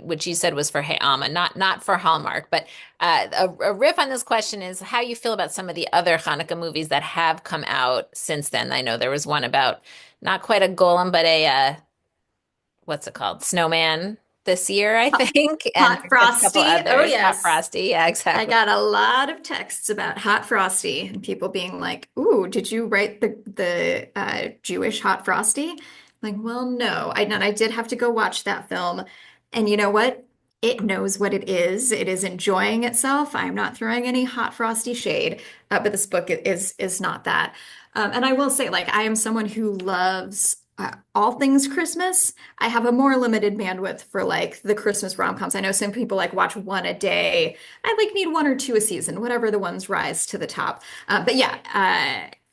which you said was for Hey Alma, not for Hallmark, but a riff on this question is how you feel about some of the other Hanukkah movies that have come out since then. I know there was one about not quite a golem, but a what's it called? Snowman this year, I Hot, think, and Hot a couple Frosty. Oh, others. Hot yes. Frosty, yeah, I exactly. got a lot of texts about Hot Frosty and people being like, "Ooh, did you write the Jewish Hot Frosty?" Like, well, no, I did have to go watch that film, and you know what? It knows what it is. It is enjoying itself. I'm not throwing any Hot Frosty shade, but this book is not that. And I will say, like, I am someone who loves all things Christmas. I have a more limited bandwidth for like the Christmas rom-coms. I know some people like watch one a day. I like need one or two a season, whatever the ones rise to the top. But yeah,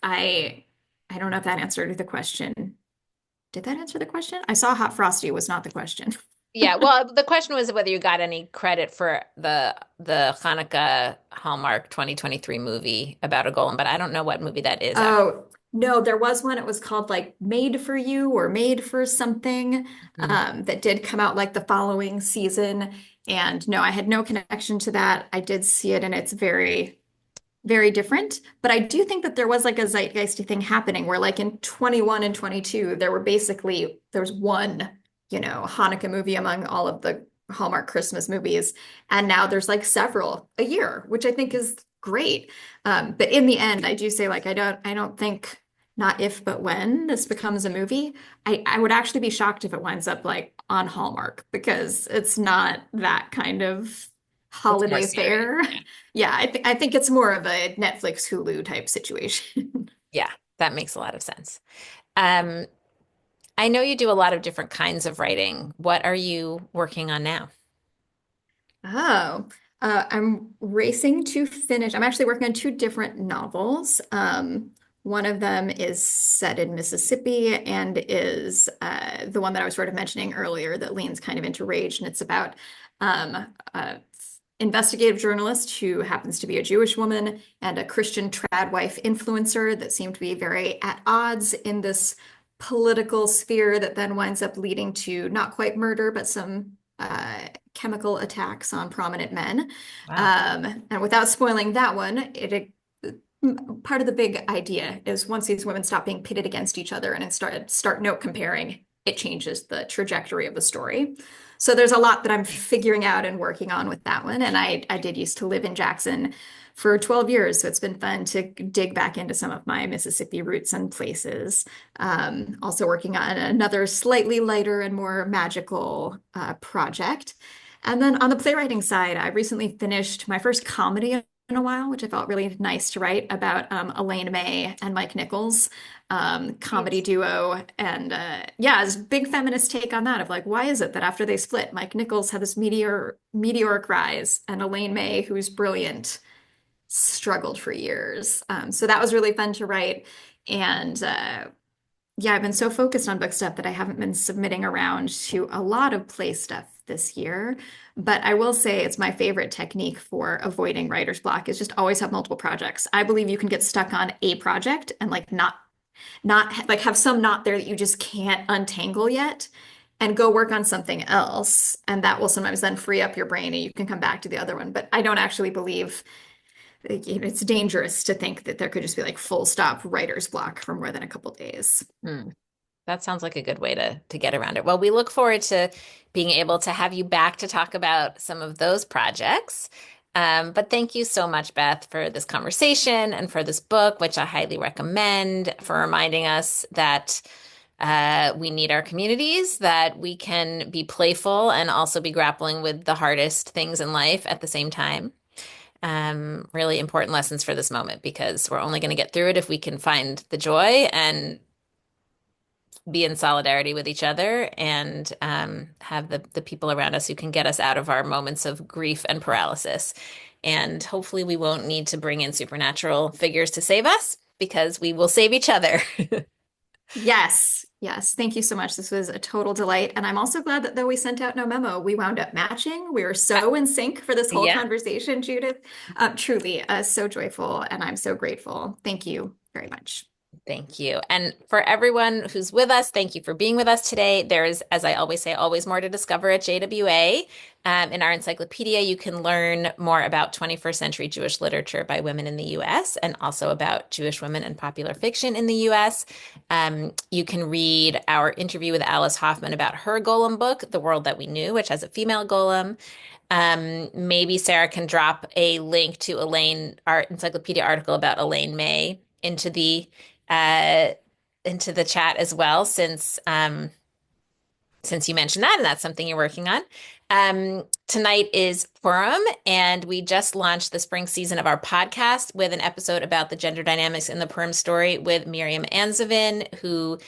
I don't know if that answered the question. Did that answer the question? I saw Hot Frosty was not the question. Yeah, well, the question was whether you got any credit for the Hanukkah Hallmark 2023 movie about a golem, but I don't know what movie that is actually. Oh, no, there was one. It was called like Made for You or Made for Something, Mhm. that did come out like the following season. And no, I had no connection to that. I did see it and it's very, very different. But I do think that there was like a zeitgeisty thing happening where like in 21 and 22, there was one, Hanukkah movie among all of the Hallmark Christmas movies. And now there's like several a year, which I think is great. But in the end, I do say like I don't think not if but when this becomes a movie. I would actually be shocked if it winds up like on Hallmark because it's not that kind of It's more holiday serious. fare. Yeah. Yeah, I think it's more of a Netflix Hulu type situation. Yeah, that makes a lot of sense. Um, I know you do a lot of different kinds of writing. What are you working on now? Oh, I'm racing to finish. I'm actually working on two different novels. One of them is set in Mississippi and is the one that I was sort of mentioning earlier that leans kind of into rage, and it's about a investigative journalist who happens to be a Jewish woman and a Christian trad wife influencer that seem to be very at odds in this political sphere that then winds up leading to not quite murder, but some chemical attacks on prominent men. Wow. And without spoiling that one, part of the big idea is once these women stop being pitted against each other and start note comparing, it changes the trajectory of the story. So there's a lot that I'm figuring out and working on with that one. And I did used to live in Jackson for 12 years. So it's been fun to dig back into some of my Mississippi roots and places. Also working on another slightly lighter and more magical project. And then on the playwriting side, I recently finished my first comedy in a while, which I felt really nice to write about Elaine May and Mike Nichols, comedy Great. duo. And yeah, it's a big feminist take on that of like, why is it that after they split, Mike Nichols had this meteoric rise, and Elaine May, who's brilliant, struggled for years. So that was really fun to write. And yeah, I've been so focused on book stuff that I haven't been submitting around to a lot of play stuff this year. But I will say it's my favorite technique for avoiding writer's block is just always have multiple projects. I believe you can get stuck on a project and like not like have some knot there that you just can't untangle yet and go work on something else. And that will sometimes then free up your brain and you can come back to the other one. But I don't actually believe it's dangerous to think that there could just be like full stop writer's block for more than a couple days. Hmm. That sounds like a good way to get around it. Well, we look forward to being able to have you back to talk about some of those projects. But thank you so much, Beth, for this conversation and for this book, which I highly recommend, for reminding us that we need our communities, that we can be playful and also be grappling with the hardest things in life at the same time. Really important lessons for this moment because we're only going to get through it if we can find the joy and be in solidarity with each other and have the people around us who can get us out of our moments of grief and paralysis. And hopefully, we won't need to bring in supernatural figures to save us because we will save each other. Yes, yes. Thank you so much. This was a total delight. And I'm also glad that though we sent out no memo, we wound up matching. We were so in sync for this whole Yeah. conversation, Judith. Truly, so joyful. And I'm so grateful. Thank you very much. Thank you. And for everyone who's with us, thank you for being with us today. There is, as I always say, always more to discover at JWA. In our encyclopedia, you can learn more about 21st century Jewish literature by women in the US and also about Jewish women in popular fiction in the US. You can read our interview with Alice Hoffman about her golem book, The World That We Knew, which has a female golem. Maybe Sarah can drop a link to Elaine, our encyclopedia article about Elaine May uh, into the chat as well, since you mentioned that, and that's something you're working on. Tonight is Purim, and we just launched the spring season of our podcast with an episode about the gender dynamics in the Purim story with Miriam Anzovin, who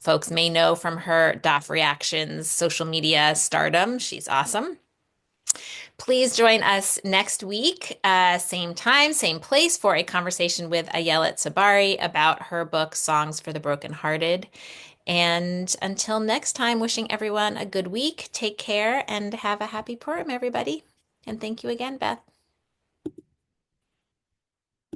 folks may know from her DAF Reactions social media stardom. She's awesome. Please join us next week, same time, same place, for a conversation with Ayelet Sabari about her book, Songs for the Brokenhearted. And until next time, wishing everyone a good week. Take care and have a happy Purim, everybody. And thank you again, Beth.